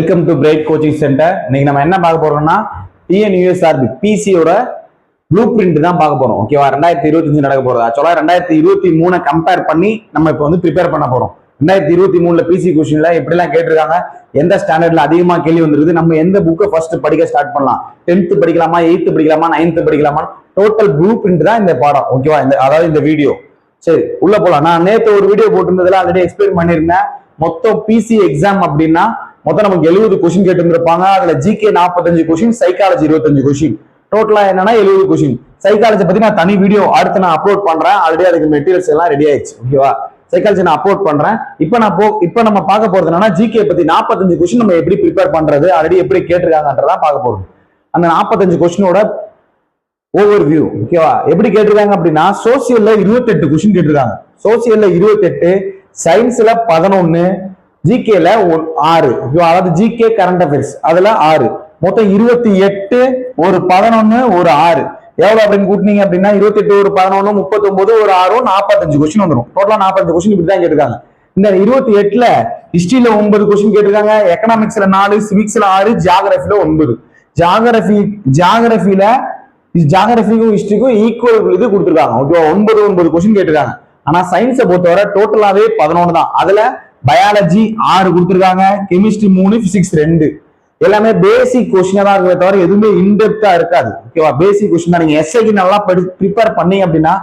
Welcome to Bright coaching centre. இன்னைக்கு நம்ம என்ன பார்க்க போறோம்னா டிஎன்யூஎஸ்ஆர்பி பிசியோட ப்ளூ பிரிண்ட் தான் பார்க்க போறோம். ஓகேவா? 2025 நடக்க போறது. ஆக்சுவலா 2023 கம்பேர் பண்ணி நம்ம இப்போ வந்து ப்ரிப்பேர் பண்ண போறோம். 2023 பிசி கொஸ்டின்ல எப்படிலாம் கேட்டிருக்காங்க, எந்த ஸ்டாண்டர்ட்ல அதிகமா கேள்வி வந்துருது, நம்ம எந்த புக்கை ஃபர்ஸ்ட் படிக்க ஸ்டார்ட் பண்ணலாம், 10th படிக்கலாமா, 8th படிக்கலாமா, 9th படிக்கலாமா, டோட்டல் ப்ளூ பிரிண்ட் தான் இந்த பாடம். ஓகேவா? அதாவது இந்த வீடியோ. சரி, உள்ள போலாம். நான் நேற்று ஒரு வீடியோ போட்டிருந்ததுல ஆல்ரெடி எக்ஸ்பிளைன் பண்ணியிருந்தேன். மொத்தம் பிசி எக்ஸாம் அப்படின்னா மொத்தம் நமக்கு 70 கொஸ்டின் கேட்டிருந்திருப்பாங்க. அதுல ஜிகே 45 கொஸ்டின், சைக்காலஜி 25 கொஸ்டின், டோட்டலா என்னன்னா 70 கொஸ்டின். சைக்காலஜி பத்தி நான் தனி வீடியோ அடுத்து நான் அப்லோட் பண்றேன். ஆல்ரெடி அதுக்கு மெட்டீரியல்ஸ் எல்லாம் ரெடி ஆயிடுச்சு. ஓகேவா? சைக்காலஜி நான் அப்லோட் பண்றேன். இப்ப நம்ம பார்க்க போறது என்னன்னா ஜிகே பத்தி 45 கொஸ்டின் நம்ம எப்படி ப்ரிப்பேர் பண்றது, ஆல்ரெடி எப்படி கேட்டிருக்காங்கன்றதான் பார்க்க போறோம். அந்த 45 கொஸ்டினோட ஓவர் வியூ. ஓகேவா? எப்படி கேட்டிருக்காங்க அப்படின்னா சோசியல்ல 28 கொஸ்டின் கேட்டிருக்காங்க. சோசியல்ல 28, சயின்ஸ்ல 11, ஜிகேல 6. அதாவது ஜிகே கரண்ட் அஃபேர்ஸ் அதுல 6, மொத்தம் 28, ஒரு 11, ஒரு 6. எவ்வளவு அப்படின்னு கூட்டினீங்க அப்படின்னா 28, ஒரு 11, 39, ஒரு 6, 45 கொஸ்டின் வந்துடும். டோட்டலா 45 கொஸ்டின் இப்படிதான் கேட்டிருக்காங்க. இந்த 28ல ஹிஸ்டரியில 9 கொஸ்டின் கேட்டிருக்காங்க, எக்கனாமிக்ஸ்ல 4, சிவிக்ஸ்ல 6, ஜியாகிரபில 9. ஜியாகிரபிக்கும் ஹிஸ்டரிக்கும் ஈக்குவல் இது கொடுத்துருக்காங்க. ஓகே, 9 கொஸ்டின் கேட்டிருக்காங்க. ஆனா சயின்ஸை பொறுத்தவரை டோட்டலாவே 11 தான். அதுல பயாலஜி 6 கொடுத்துருக்காங்க, கெமிஸ்ட்ரி 3, பிசிக்ஸ் 2. எல்லாமே பேசிக் கொஸ்டினா தான் இருக்கிறத தவிர எதுவுமே இன்டெப்தா இருக்காது. ஓகேவா? பேசிக் கொஸ்டின் தான். நீங்க எஸ்ஐக்கு நல்லா ப்ரிப்பேர் பண்ணீங்க அப்படின்னா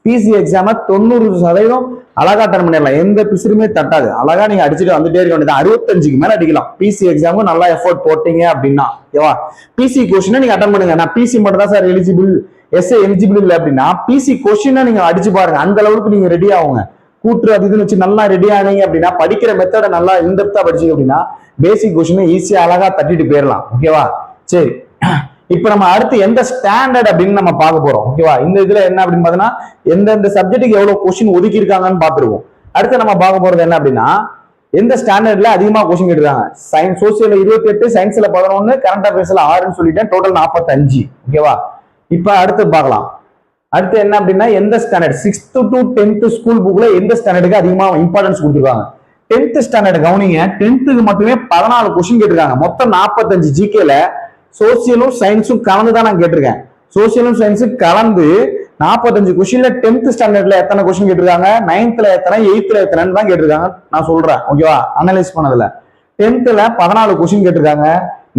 பிசி எக்ஸாம 90% அழகா அட்டன் பண்ணிடலாம். எந்த பிசிறுமே தட்டாது. அழகா நீங்க அடிச்சுட்டு வந்துட்டே இருக்க வேண்டியது. 65க்கு மேல அடிக்கலாம் பிசி எக்ஸாமுக்கு நல்லா எஃபோர்ட் போட்டீங்க அப்படின்னா. ஓகேவா? பிசி கொஸ்டினை நீங்க அட்டன் பண்ணுங்க. நான் பிசி மட்டும் தான் சார் எலிஜிபிள், எஸ்ஐ எலிஜிபிள் இல்லை அப்படின்னா பிசி கொஸ்டினை நீங்க அடிச்சு பாருங்க. அந்த அளவுக்கு நீங்க ரெடி ஆகுங்க. கூற்று அது இதுன்னு வச்சு நல்லா ரெடி ஆனீங்க அப்படின்னா, படிக்கிற மெத்தட நல்லா இன்டெப்தா படிச்சீங்க அப்படின்னா பேசிக் கொஸ்டின் ஈஸியா அழகா தட்டிட்டு போயிடலாம். ஓகேவா? சரி, இப்ப நம்ம அடுத்து எந்த ஸ்டாண்டர்ட் அப்படின்னு நம்ம பார்க்க போறோம். ஓகேவா? இந்த இதுல என்ன அப்படின்னு பாத்தீங்கன்னா எந்தெந்த சப்ஜெக்ட்டுக்கு எவ்வளவு கொஸ்டின் ஒதுக்கி இருக்காங்கன்னு பாத்துருவோம். அடுத்து நம்ம பார்க்க போறது என்ன அப்படின்னா எந்த ஸ்டாண்டர்ட்ல அதிகமா கொஸ்டின் கேட்டிருக்காங்க. சயின்ஸ் சோசியல்ல 28, சயின்ஸ்ல 11, கரண்ட் அஃபேர்ஸ்ல 6ன்னு சொல்லிட்டேன். டோட்டல் 45. ஓகேவா? இப்ப அடுத்து பார்க்கலாம். அடுத்து என்ன அப்படின்னா எந்த standard 6th to 10th school புக்ல எந்த ஸ்டாண்டர்டுக்கு அதிகமா இம்பார்ட்டன்ஸ் கொடுத்துருக்காங்க. 10th ஸ்டாண்டர்ட் கவனிங்க. 10th மட்டுமே 14 கொஸ்டின் கேட்டிருக்காங்க. மொத்தம் 45 ஜிகேல சோசியலும் சயின்ஸும் கலந்து தான் நான் கேட்டிருக்கேன். சோசியலும் சயின்ஸும் கலந்து 45 கொஸ்டின்ல 10th ஸ்டாண்டர்ட்ல எத்தனை கொஸ்டின் கேட்டிருக்காங்க, 9th எத்தனை, 8th எத்தனைன்னு தான் கேட்டிருக்காங்க. நான் சொல்றேன். ஓகேவா? அனலைஸ் பண்ணதுல 10th 14 கொஸ்டின் கேட்டிருக்காங்க,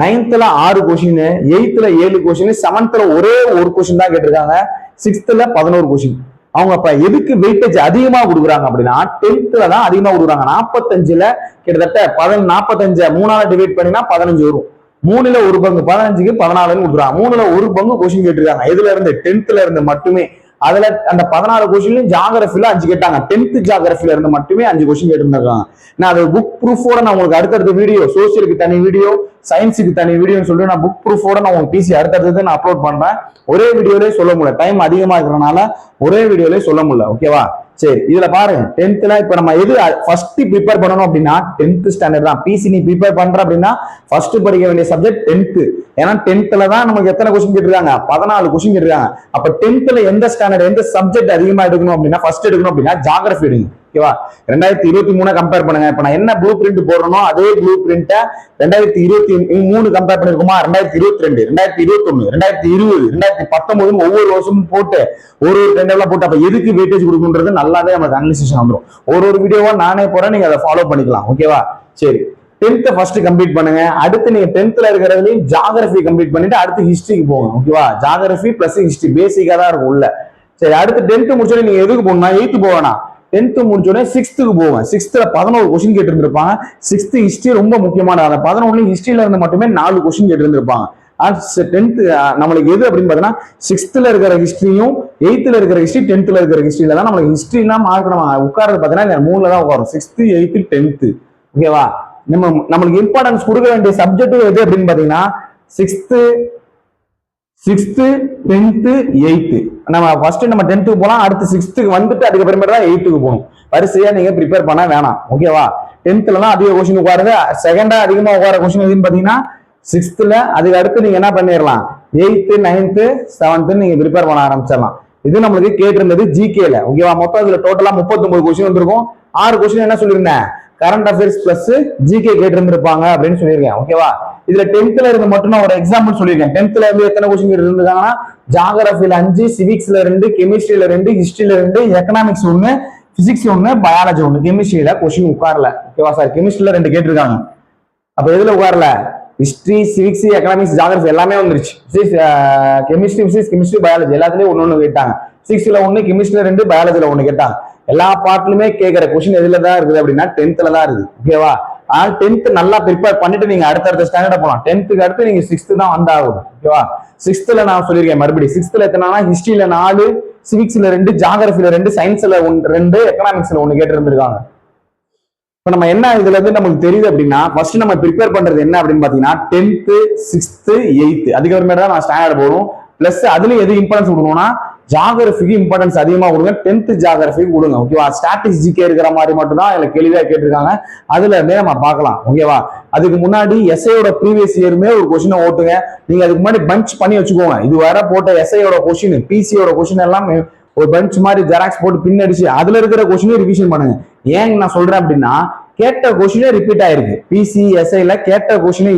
9th 6 question, 8th 7 question, 7th ஒரே ஒரு கொஸ்டின் தான் கேட்டிருக்காங்க, 6th 11 கொஸ்டின். அவங்க அப்ப எதுக்கு வெயிட்டேஜ் அதிகமா கொடுக்குறாங்க அப்படின்னா 10th தான் அதிகமா கொடுக்குறாங்க. 45ல கிட்டத்தட்ட 45 3ஆல டிவைட் பண்ணினா 15 வரும். 3ல ஒரு பங்கு 15க்கு 14ன்னு கொடுக்குறாங்க. 3ல ஒரு பங்கு கொஸ்டின் கேட்டிருக்காங்க. எதுல இருந்து? 10th இருந்து மட்டுமே. அதுல அந்த 14 கொஸ்டின்லயும் ஜியோகிராஃபில 5 கேட்டாங்க. 10th ஜியோகிராஃபில இருந்து மட்டுமே 5 கொஸ்டின் கேட்டிருக்காங்க. நான் அது புக் ப்ரூஃபோட நான் உங்களுக்கு அடுத்தடுத்த வீடியோ, சோசியலுக்கு தனி வீடியோ, சயின்ஸுக்கு தனி வீடியோன்னு சொல்லிட்டு நான் புக் ப்ரூஃபோட நான் உங்களுக்கு பிசி அடுத்தடுத்து நான் அப்லோட் பண்றேன். ஒரே வீடியோலயே சொல்ல முடியல, டைம் அதிகமா இருக்கிறனால ஒரே வீடியோலயே சொல்ல முடியல. ஓகேவா? சரி, இதுல பாருங்க 10th இப்ப நம்ம எது ஃபர்ஸ்ட் ப்ரிப்பேர் பண்ணணும் அப்படின்னா 10th ஸ்டாண்டர்ட் தான். பிசி நீ ப்ரிப்பேர் பண்ற அப்படின்னா ஃபர்ஸ்ட் படிக்க வேண்டிய சப்ஜெக்ட் 10th. ஏன்னா 10th தான் நமக்கு எத்தனை கொஸ்டின் கேட்டிருக்காங்க, 14 கொஸ்டின் கேட்டிருக்காங்க. அப்ப 10th எந்த ஸ்டாண்டர்ட் எந்த சப்ஜெக்ட் அதிகமா எடுக்கணும் அப்படின்னா ஃபர்ஸ்ட் எடுக்கணும் அப்படின்னா ஜியோகிராஃபி எடுங்க. ஓகேவா? 2023 கம்பேர் பண்ணுங்க. இப்ப நான் என்ன ப்ளூ பிரிண்ட் போடுறனோ அதே ப்ளூ பிரிண்ட 2023 கம்பேர் பண்ணிருக்கோமா, 2022, 2021, 2020, 2019 ஒவ்வொரு வருஷமும் போட்டு ஒரு டெண்டர்லாம் போட்டு அப்ப எதுக்கு வெயிட்டேஜ் கொடுக்குன்றது நல்லாவே நமக்கு அனலிசிஸ் வந்துடும். ஒரு வீடியோவா நானே போறேன், நீங்க அதை ஃபாலோ பண்ணிக்கலாம். ஓகேவா? சரி, 10th ஃபர்ஸ்ட் கம்ப்ளீட் பண்ணுங்க. அடுத்து நீங்க 10th இருக்கிறதுலயும் ஜியோகிராஃபி கம்ப்ளீட் பண்ணிட்டு அடுத்து ஹிஸ்டரிக்கு போங்க. ஓகேவா? ஜியோகிராஃபி பிளஸ் ஹிஸ்டரி பேசிக்கா தான் இருக்கும் உள்ள. சரி, அடுத்து 10th முடிச்சோட நீங்க எதுக்கு போகணும்னா 8th போவேனா, 10th முடிச்சோடனே 6th போவேன். 6th 11 question கேட்டிருந்திருப்பாங்க. 6th ஹிஸ்டரி ரொம்ப முக்கியமான. அந்த 11 ஹிஸ்டரியில இருந்து மட்டுமே 4 கொஸ்டின் கேட்டிருந்திருப்பாங்க. 10th நம்மளுக்கு எது அப்படின்னு பாத்தீங்கன்னா 6th இருக்கிற ஹிஸ்டரியும் 8th இருக்கிற ஹிஸ்டரி 10th இருக்கிற ஹிஸ்டரியில தான் நம்மளுக்கு ஹிஸ்டரிலாம் மார்க் நம்ம உட்கார்றது பாத்தீங்கன்னா 3ல தான் உட்காரும். 6th 8th 10th. ஓகேவா? நம்மளுக்கு இம்பார்ட்டன்ஸ் கொடுக்க வேண்டிய சப்ஜெக்ட் எது அப்படின்னு பாத்தீங்கன்னா 6th 10th 8th. நம்ம ஃபர்ஸ்ட் நம்ம 10th போலாம், அடுத்து 6th வந்துட்டு அதுக்கப்புறமேட்டு தான் 8th போகணும். வரிசையா நீங்க ப்ரிப்பேர் பண்ண வேணாம். ஓகேவா? 10th அதிக கொஸ்டின் உட்காருது. செகண்டா அதிகமா உட்கார கொஸ்டின் எதுன்னு பாத்தீங்கன்னா 6th. அதுக்கு அடுத்து நீங்க என்ன பண்ணிடலாம் 8th 9th 7th நீங்க ப்ரிப்பேர் பண்ண ஆரம்பிச்சிடலாம். இது நம்மளுக்கு கேட்டிருந்தது ஜிகேல. ஓகேவா? மொத்தம் இதுல டோட்டலா 39 கொஸ்டின் வந்திருக்கும். 6 கொஸ்டின் என்ன சொல்லியிருந்தேன், கரண்ட் அஃபேர்ஸ் பிளஸ் ஜிகே கேட்டிருந்திருப்பாங்க அப்படின்னு சொல்லியிருக்கேன். ஓகேவா? இதுல 10th இருந்து மட்டும் நான் ஒரு எக்ஸாம்பிள் சொல்லியிருக்கேன். 10th இருந்து எத்தனை கொஸ்டின் இருந்திருக்காங்கன்னா, ஜியோகிராஃபில 5, சிவிக்ஸ்ல 2, கெமிஸ்ட்ரியில 2, ஹிஸ்டரியில 2, எக்கனாமிக்ஸ் 1, பிசிக்ஸ் 1, பயாலஜி 1. கெமிஸ்ட்ரியில கொஸ்டின் உட்காரல. ஓகேவா சார்? கெமிஸ்ட்ரியில 2 கேட்டிருக்காங்க. அப்ப எதுல உட்காரல? ஹிஸ்டரி, சிவிக்ஸ், எக்கனாமிக்ஸ், ஜியோகிராஃபி எல்லாமே வந்துருச்சு. கெமிஸ்ட்ரி, பிசிக்ஸ், கெமிஸ்ட்ரி, பயாலஜி எல்லாத்துலயும் ஒன்னு கேட்டாங்க. பிசிக்ஸ்ல 1, கெமிஸ்ட்ரியில 2, பயாலஜில 1 கேட்டாங்க. எல்லா பார்ட்லயுமே கேட்கிற கொஸ்டின் எதுல தான் இருக்குது அப்படின்னா 10th தான் இருக்குது. ஓகேவா? ஆனால் 10th நல்லா ப்ரிப்பேர் பண்ணிட்டு நீங்க அடுத்த ஸ்டாண்டர்ட் போகலாம். 10th அடுத்து நீங்க 6th தான் வந்தாகும். ஓகேவா? 6th நான் சொல்லியிருக்கேன் மறுபடியும். 6th எத்தனைனா, ஹிஸ்டரியில 4, சிவிக்ஸ்ல 2, ஜியோகிராஃபில 2, சயின்ஸ்ல 2, எக்கனாமிக்ஸ்ல 1 கேட்டு இருந்திருக்காங்க. இப்ப நம்ம என்ன இதுல இருந்து நமக்கு தெரியுது அப்படின்னா, ஃபர்ஸ்ட் நம்ம ப்ரிப்பேர் பண்றது என்ன அப்படின்னு பாத்தீங்கன்னா 10th, 6th, 8th அதுக்கப்புறமேட்டு தான் நான் ஸ்டாண்டர்ட் போகணும். பிளஸ் அதுல எது இம்பார்ட்டன்ஸ் கொடுக்கணும்னா, ஜியோகிராஃபிக்கு இம்பார்ட்டன்ஸ் அதிகமா கொடுங்க. 10th ஜியோகிராஃபிக்கு கொடுங்க. ஓகேவா? ஸ்டாட்டிக்ஸ் ஜிகே இருக்கிற மாதிரி மட்டும் தான் இதுல கேள்வியா கேட்டிருக்காங்க. அதுல இருந்தே நம்ம பார்க்கலாம். ஓகேவா? அதுக்கு முன்னாடி எஸ்ஐயோட ப்ரீவியஸ் இயருமே ஒரு கொஸ்டினை ஓட்டுங்க. நீங்க அதுக்கு முன்னாடி பஞ்ச் பண்ணி வச்சுக்கோங்க. இது வர போட்ட எஸ்ஐயோட கொஸ்டின், பிசியோட கொஸ்டின் எல்லாம் ஒரு பஞ்ச் மாதிரி ஜெராக்ஸ் போட்டு பின்னடிச்சு அதுல இருக்கிற கொஸ்டினை ரிவிஷன் பண்ணுங்க. ஏன் நான் சொல்றேன் அப்படின்னா, கேட்ட கொஸ்டினே ரிப்பீட் ஆயிருக்கு. பிசிஎஸ்ஐல கேட்ட கொஸ்டினே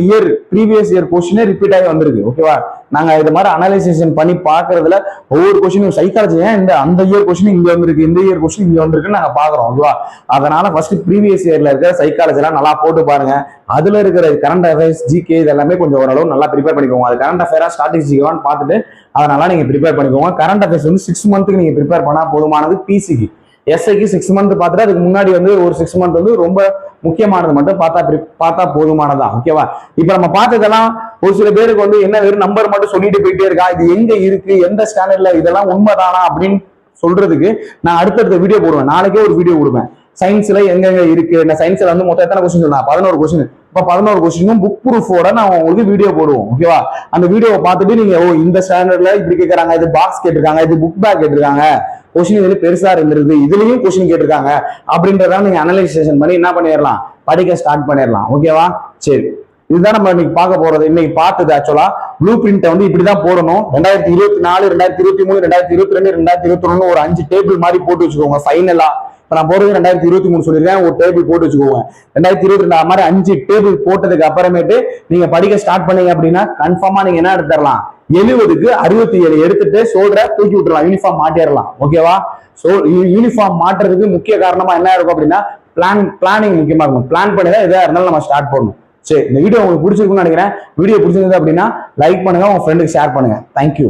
ப்ரீவியஸ் இயர் கொஸ்டினே ரிப்பீட் ஆகி வந்திருக்கு. ஓகேவா? நாங்க இது மாதிரி அனலைசேஷன் பண்ணி பாக்குறதுல ஒவ்வொரு கொஸ்டினும் சைக்காலஜி ஏன் அந்த இயர் கொஸ்டின் இங்க வந்திருக்கு, இந்த இயர் கொஸ்டின் இங்க வந்திருக்குன்னு நாங்க பாக்குறோம். ஓகேவா? அதனால ஃபர்ஸ்ட் ப்ரீவியஸ் இயர்ல இருக்கிற சைக்காலஜி எல்லாம் நல்லா போட்டு பாருங்க. அதுல இருக்கிற கரண்ட் அஃபேர்ஸ், ஜிகே இதெல்லாமே கொஞ்சம் ஓரளவு நல்லா ப்ரிப்பேர் பண்ணிக்கோங்க. அது கரண்ட் அஃபேரா ஸ்டாட்டிக்ஸ் ஜிகேவான்னு பார்த்துட்டு அதனால நீங்க ப்ரிப்பேர் பண்ணிக்கோங்க. கரண்ட் அஃபேர்ஸ் வந்து 6 மந்த்துக்கு நீங்க ப்ரிப்பேர் பண்ணா போதுமானது. பிசிக்கு எஸ்ஐக்கு 6 மந்த் பார்த்துட்டு அதுக்கு முன்னாடி வந்து ஒரு 6 மந்த் வந்து ரொம்ப முக்கியமானது மட்டும் பார்த்தா போதுமானதான். ஓகேவா? இப்ப நம்ம பார்த்ததெல்லாம் ஒரு சில பேருக்கு வந்து என்ன வெறும் நம்பர் மட்டும் சொல்லிட்டு போயிட்டே இருக்கா, இது எங்க இருக்கு, எந்த ஸ்டாண்டர்ட்ல, இதெல்லாம் உண்மைதானா அப்படின்னு சொல்றதுக்கு நான் அடுத்தடுத்த வீடியோ போடுவேன். நாளைக்கே ஒரு வீடியோ கொடுப்பேன். சயின்ஸ்ல எங்கெங்க இருக்கு, நான் சயின்ஸ்ல வந்து மொத்தம் எத்தனை கொஸ்டின் சொன்னா 11 கொஸ்டின். இப்ப 11 கொஸ்டினும் புக் ப்ரூஃபோட நான் உங்களுக்கு வீடியோ போடுவோம். ஓகேவா? அந்த வீடியோவை பார்த்துட்டு நீங்க இந்த ஸ்டாண்டர்ட்ல இப்படி கேட்கறாங்க, இது பாக்ஸ் கேட்டிருக்காங்க, இது புக் பேக் கேட்டிருக்காங்க, கொஸ்டின் இதுல பெருசா இருந்திருக்கு, இதுலயும் கொஸ்டின் கேட்டிருக்காங்க அப்படின்றத நீங்க அனலைசேஷன் பண்ணி என்ன பண்ணிடலாம், படிக்க ஸ்டார்ட் பண்ணிடலாம். ஓகேவா? சரி, இதுதான் நம்ம இன்னைக்கு பார்க்க போறது. இன்னைக்கு பார்த்தது ஆக்சுவலா ப்ளூ பிரிண்ட் வந்து இப்படிதான் போடணும். 2024, 2023, 2022, 2021 ஒரு 5 டேபிள் மாதிரி போட்டு வச்சுக்கோங்க ஃபைனலா. இப்ப நான் போறது 2023 சொல்லிருக்கேன், ஒரு டேபிள் போட்டு வச்சுக்கோங்க. 2022 மாதிரி 5 டேபிள் போட்டதுக்கு அப்புறமேட்டு நீங்க படிக்க ஸ்டார்ட் பண்ணீங்க அப்படின்னா கன்ஃபார்மா நீங்க என்ன எடுத்துடலாம், 70க்கு 67 எடுத்துட்டு சோல்டரை தூக்கி விட்டுறலாம், யூனிஃபார்ம் மாட்டிடலாம். ஓகேவா? சோ யூனிஃபார்ம் மாட்டுறதுக்கு முக்கிய காரணமா என்ன இருக்கும் அப்படின்னா பிளானிங் முக்கியமா இருக்கும். பிளான் பண்ணி தான் எதா இருந்தாலும் நம்ம ஸ்டார்ட் பண்ணணும். சரி, இந்த வீடியோ உங்களுக்கு பிடிச்சிருக்குன்னு நினைக்கிறேன். வீடியோ பிடிச்சிருந்தது அப்படின்னா லைக் பண்ணுங்க, உங்க ஃப்ரெண்டுக்கு ஷேர் பண்ணுங்க. தேங்க்யூ.